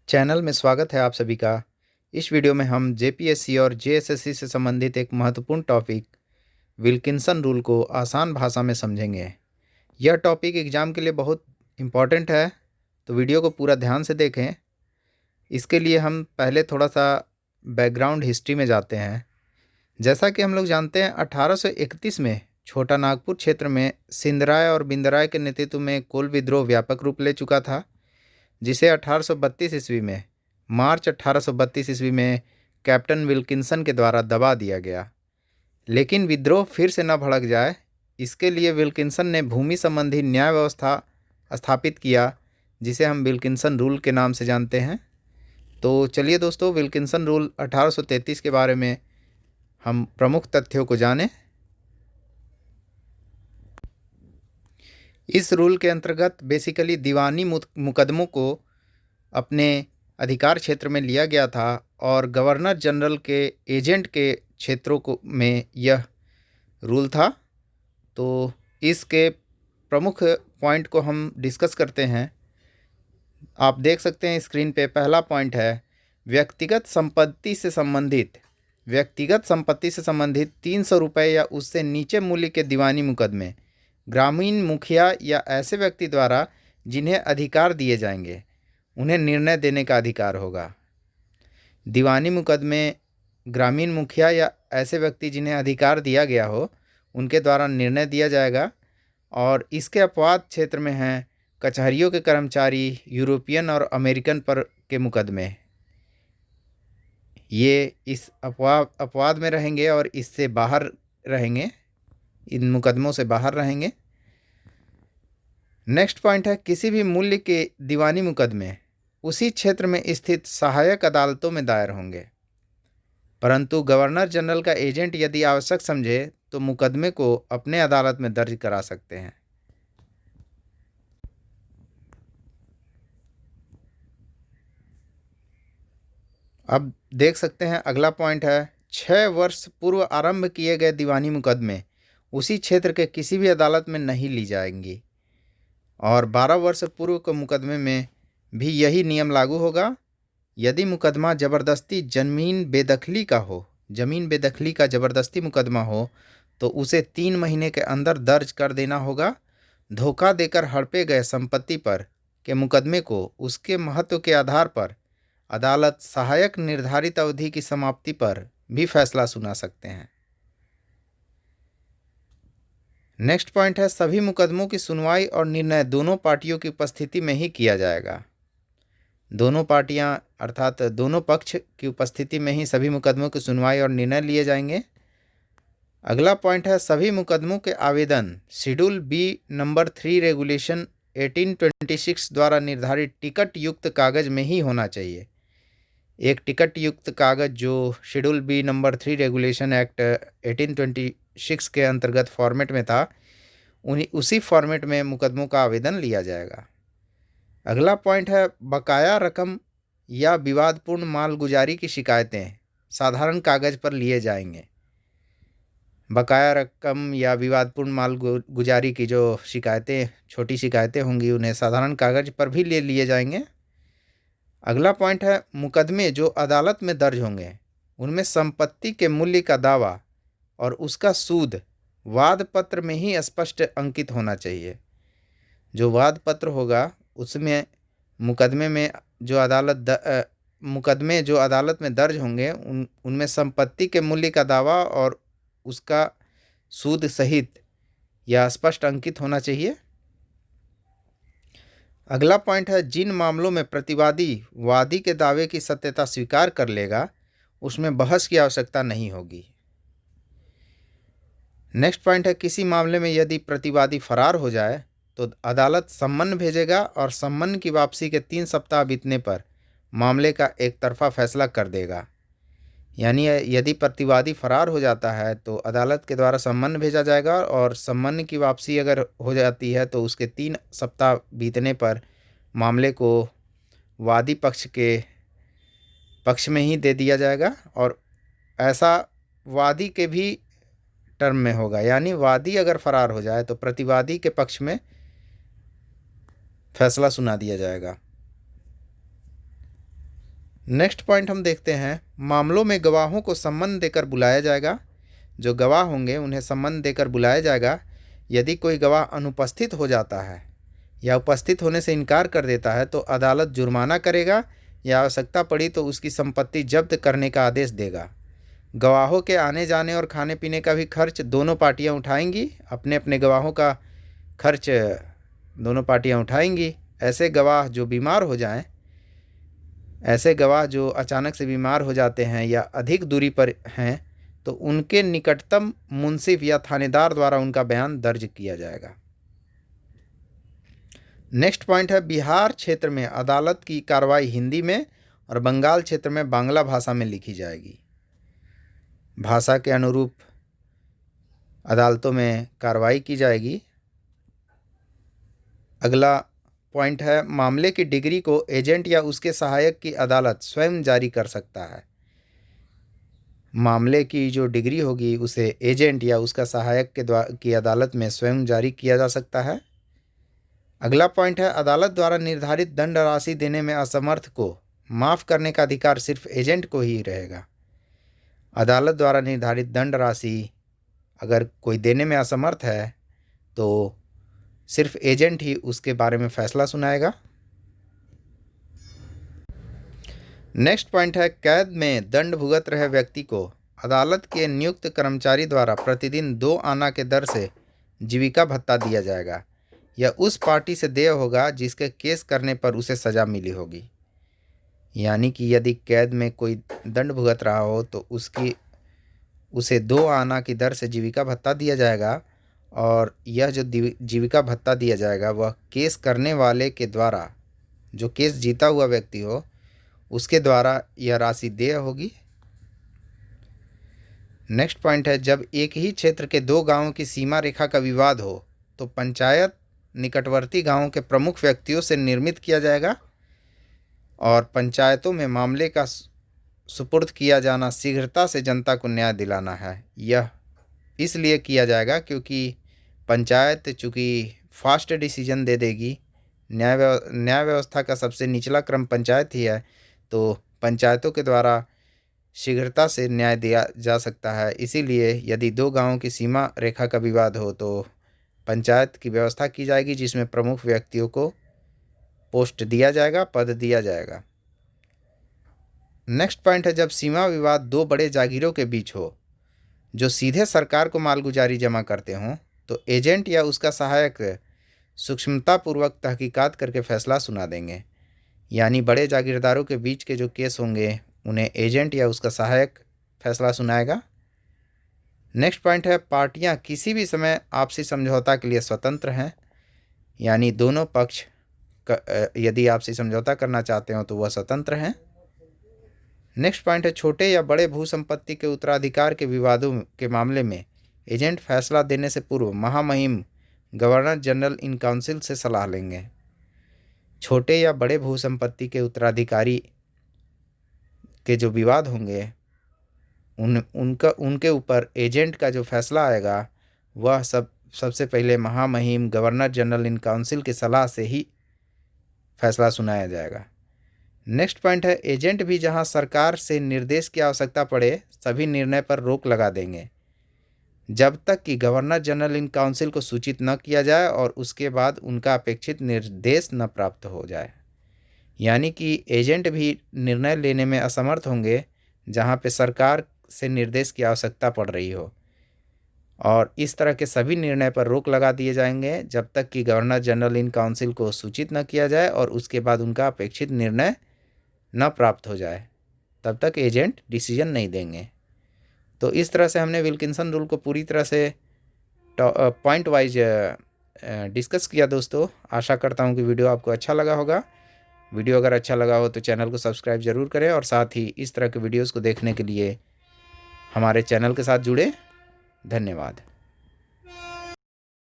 Channel में स्वागत है आप सभी का। इस वीडियो में हम जेपीएससी और जेएसएससी से संबंधित एक महत्वपूर्ण टॉपिक विल्किंसन रूल को आसान भाषा में समझेंगे। यह टॉपिक एग्ज़ाम के लिए बहुत इम्पॉर्टेंट है, तो वीडियो को पूरा ध्यान से देखें। इसके लिए हम पहले थोड़ा सा बैकग्राउंड हिस्ट्री में जाते हैं। जैसा कि हम लोग जानते हैं, 1831 में छोटा नागपुर क्षेत्र में सिंधराय और बिंदराय के नेतृत्व में कोल विद्रोह व्यापक रूप ले चुका था, जिसे 1832 ईस्वी में मार्च 1832 ईस्वी में कैप्टन विल्किंसन के द्वारा दबा दिया गया। लेकिन विद्रोह फिर से न भड़क जाए, इसके लिए विल्किंसन ने भूमि संबंधी न्याय व्यवस्था स्थापित किया, जिसे हम विल्किंसन रूल के नाम से जानते हैं। तो चलिए दोस्तों, विल्किंसन रूल 1833 के बारे में हम प्रमुख तथ्यों को जानें। इस रूल के अंतर्गत बेसिकली दीवानी मुकदमों को अपने अधिकार क्षेत्र में लिया गया था और गवर्नर जनरल के एजेंट के क्षेत्रों को में यह रूल था। तो इसके प्रमुख पॉइंट को हम डिस्कस करते हैं। आप देख सकते हैं स्क्रीन पे, पहला पॉइंट है व्यक्तिगत संपत्ति से संबंधित 300 रुपये या उससे नीचे मूल्य के दीवानी मुकदमे ग्रामीण मुखिया या ऐसे व्यक्ति द्वारा जिन्हें अधिकार दिए जाएंगे, उन्हें निर्णय देने का अधिकार होगा। दीवानी मुकदमे ग्रामीण मुखिया या ऐसे व्यक्ति जिन्हें अधिकार दिया गया हो, उनके द्वारा निर्णय दिया जाएगा। और इसके अपवाद क्षेत्र में हैं कचहरियों के कर्मचारी, यूरोपियन और अमेरिकन पर के मुकदमे। ये इस अपवाद में रहेंगे और इससे बाहर रहेंगे, इन मुकदमों से बाहर रहेंगे। नेक्स्ट पॉइंट है किसी भी मूल्य के दीवानी मुकदमे उसी क्षेत्र में स्थित सहायक अदालतों में दायर होंगे, परंतु गवर्नर जनरल का एजेंट यदि आवश्यक समझे तो मुकदमे को अपने अदालत में दर्ज करा सकते हैं। अब देख सकते हैं अगला पॉइंट है 6 वर्ष पूर्व आरंभ किए गए दीवानी मुकदमे उसी क्षेत्र के किसी भी अदालत में नहीं ली जाएंगी, और 12 वर्ष पूर्व के मुकदमे में भी यही नियम लागू होगा। यदि मुकदमा जबरदस्ती जमीन बेदखली का जबरदस्ती मुकदमा हो तो उसे 3 महीने के अंदर दर्ज कर देना होगा। धोखा देकर हड़पे गए संपत्ति पर के मुकदमे को उसके महत्व के आधार पर अदालत सहायक निर्धारित अवधि की समाप्ति पर भी फैसला सुना सकते हैं। नेक्स्ट पॉइंट है सभी मुकदमों की सुनवाई और निर्णय दोनों पार्टियों की उपस्थिति में ही किया जाएगा। दोनों पार्टियां अर्थात दोनों पक्ष की उपस्थिति में ही सभी मुकदमों की सुनवाई और निर्णय लिए जाएंगे। अगला पॉइंट है सभी मुकदमों के आवेदन शेड्यूल बी नंबर 3 रेगुलेशन 1826 द्वारा निर्धारित टिकट युक्त कागज में ही होना चाहिए। एक टिकट युक्त कागज जो schedule b number 3 regulation act 1826 के अंतर्गत फॉर्मेट में था, उसी फॉर्मेट में मुकदमों का आवेदन लिया जाएगा। अगला पॉइंट है बकाया रकम या विवादपूर्ण मालगुजारी की शिकायतें साधारण कागज पर लिए जाएंगे। बकाया रकम या विवादपूर्ण मालगुजारी की जो शिकायतें, छोटी शिकायतें होंगी, उन्हें साधारण कागज पर भी ले लिए जाएंगे। अगला पॉइंट है मुकदमे जो अदालत में दर्ज होंगे उनमें संपत्ति के मूल्य का दावा और उसका सूद वाद पत्र में ही स्पष्ट अंकित होना चाहिए। जो वाद पत्र होगा उसमें मुकदमे जो अदालत में दर्ज होंगे उनमें संपत्ति के मूल्य का दावा और उसका सूद सहित या स्पष्ट अंकित होना चाहिए। अगला पॉइंट है जिन मामलों में प्रतिवादी वादी के दावे की सत्यता स्वीकार कर लेगा उसमें बहस की आवश्यकता नहीं होगी। नेक्स्ट पॉइंट है किसी मामले में यदि प्रतिवादी फरार हो जाए तो अदालत सम्मन भेजेगा और सम्मन की वापसी के 3 सप्ताह बीतने पर मामले का एक तरफा फैसला कर देगा। यानी यदि प्रतिवादी फरार हो जाता है तो अदालत के द्वारा सम्मन भेजा जाएगा और सम्मन की वापसी अगर हो जाती है तो उसके 3 सप्ताह बीतने पर मामले को वादी पक्ष के पक्ष में ही दे दिया जाएगा, और ऐसा वादी के भी टर्म में होगा। यानी वादी अगर फरार हो जाए तो प्रतिवादी के पक्ष में फैसला सुना दिया जाएगा। नेक्स्ट पॉइंट हम देखते हैं, मामलों में गवाहों को सम्मन देकर बुलाया जाएगा। जो गवाह होंगे उन्हें सम्मन देकर बुलाया जाएगा। यदि कोई गवाह अनुपस्थित हो जाता है या उपस्थित होने से इनकार कर देता है तो अदालत जुर्माना करेगा या आवश्यकता पड़ी तो उसकी संपत्ति जब्त करने का आदेश देगा। गवाहों के आने जाने और खाने पीने का भी खर्च दोनों पार्टियां उठाएंगी। अपने अपने गवाहों का खर्च दोनों पार्टियां उठाएंगी। ऐसे गवाह जो बीमार हो जाएं, ऐसे गवाह जो अचानक से बीमार हो जाते हैं या अधिक दूरी पर हैं तो उनके निकटतम मुंसिफ या थानेदार द्वारा उनका बयान दर्ज किया जाएगा। नेक्स्ट पॉइंट है, बिहार क्षेत्र में अदालत की कार्रवाई हिंदी में और बंगाल क्षेत्र में बांग्ला भाषा में लिखी जाएगी। भाषा के अनुरूप अदालतों में कार्रवाई की जाएगी। अगला पॉइंट है, मामले की डिग्री को एजेंट या उसके सहायक की अदालत स्वयं जारी कर सकता है। मामले की जो डिग्री होगी उसे एजेंट या उसका सहायक की अदालत में स्वयं जारी किया जा सकता है। अगला पॉइंट है, अदालत द्वारा निर्धारित दंड राशि देने में असमर्थ को माफ़ करने का अधिकार सिर्फ एजेंट को ही रहेगा। अदालत द्वारा निर्धारित दंड राशि अगर कोई देने में असमर्थ है तो सिर्फ एजेंट ही उसके बारे में फैसला सुनाएगा। नेक्स्ट पॉइंट है, कैद में दंड भुगत रहे व्यक्ति को अदालत के नियुक्त कर्मचारी द्वारा प्रतिदिन 2 आना के दर से जीविका भत्ता दिया जाएगा। यह उस पार्टी से देय होगा जिसके केस करने पर उसे सज़ा मिली होगी। यानी कि यदि कैद में कोई दंड भुगत रहा हो तो उसे 2 आना की दर से जीविका भत्ता दिया जाएगा और यह जो जीविका भत्ता दिया जाएगा वह केस करने वाले के द्वारा, जो केस जीता हुआ व्यक्ति हो उसके द्वारा यह राशि देय होगी। नेक्स्ट पॉइंट है, जब एक ही क्षेत्र के 2 गांवों की सीमा रेखा का विवाद हो तो पंचायत निकटवर्ती गांवों के प्रमुख व्यक्तियों से निर्मित किया जाएगा और पंचायतों में मामले का सुपुर्द किया जाना शीघ्रता से जनता को न्याय दिलाना है। यह इसलिए किया जाएगा क्योंकि पंचायत चूँकि फास्ट डिसीजन दे देगी, न्याय व्यवस्था का सबसे निचला क्रम पंचायत ही है, तो पंचायतों के द्वारा शीघ्रता से न्याय दिया जा सकता है। इसीलिए यदि 2 गांवों की सीमा रेखा का विवाद हो तो पंचायत की व्यवस्था की जाएगी जिसमें प्रमुख व्यक्तियों को पोस्ट दिया जाएगा, पद दिया जाएगा। नेक्स्ट पॉइंट है, जब सीमा विवाद 2 बड़े जागीरों के बीच हो जो सीधे सरकार को मालगुजारी जमा करते हों तो एजेंट या उसका सहायक सूक्ष्मतापूर्वक तहकीकात करके फैसला सुना देंगे। यानी बड़े जागीरदारों के बीच के जो केस होंगे उन्हें एजेंट या उसका सहायक फैसला सुनाएगा। नेक्स्ट पॉइंट है, पार्टियां किसी भी समय आपसी समझौता के लिए स्वतंत्र हैं। यानी दोनों पक्ष यदि आपसी समझौता करना चाहते हो तो वह स्वतंत्र हैं। नेक्स्ट पॉइंट है, छोटे या बड़े भू संपत्ति के उत्तराधिकार के विवादों के मामले में एजेंट फैसला देने से पूर्व महामहिम गवर्नर जनरल इन काउंसिल से सलाह लेंगे। छोटे या बड़े भू संपत्ति के उत्तराधिकारी के जो विवाद होंगे उनके ऊपर एजेंट का जो फैसला आएगा वह सबसे पहले महामहिम गवर्नर जनरल इन काउंसिल की सलाह से ही फैसला सुनाया जाएगा। नेक्स्ट पॉइंट है, एजेंट भी जहां सरकार से निर्देश की आवश्यकता पड़े सभी निर्णय पर रोक लगा देंगे जब तक कि गवर्नर जनरल इन काउंसिल को सूचित न किया जाए और उसके बाद उनका अपेक्षित निर्देश न प्राप्त हो जाए। यानी कि एजेंट भी निर्णय लेने में असमर्थ होंगे जहां पे सरकार से निर्देश की आवश्यकता पड़ रही हो और इस तरह के सभी निर्णय पर रोक लगा दिए जाएंगे जब तक कि गवर्नर जनरल इन काउंसिल को सूचित न किया जाए और उसके बाद उनका अपेक्षित निर्णय न प्राप्त हो जाए, तब तक एजेंट डिसीजन नहीं देंगे। तो इस तरह से हमने विल्किंसन रूल को पूरी तरह से पॉइंट वाइज डिस्कस किया। दोस्तों, आशा करता हूँ कि वीडियो आपको अच्छा लगा होगा। वीडियो अगर अच्छा लगा हो तो चैनल को सब्सक्राइब ज़रूर करें और साथ ही इस तरह के वीडियोज़ को देखने के लिए हमारे चैनल के साथ जुड़े। धन्यवाद।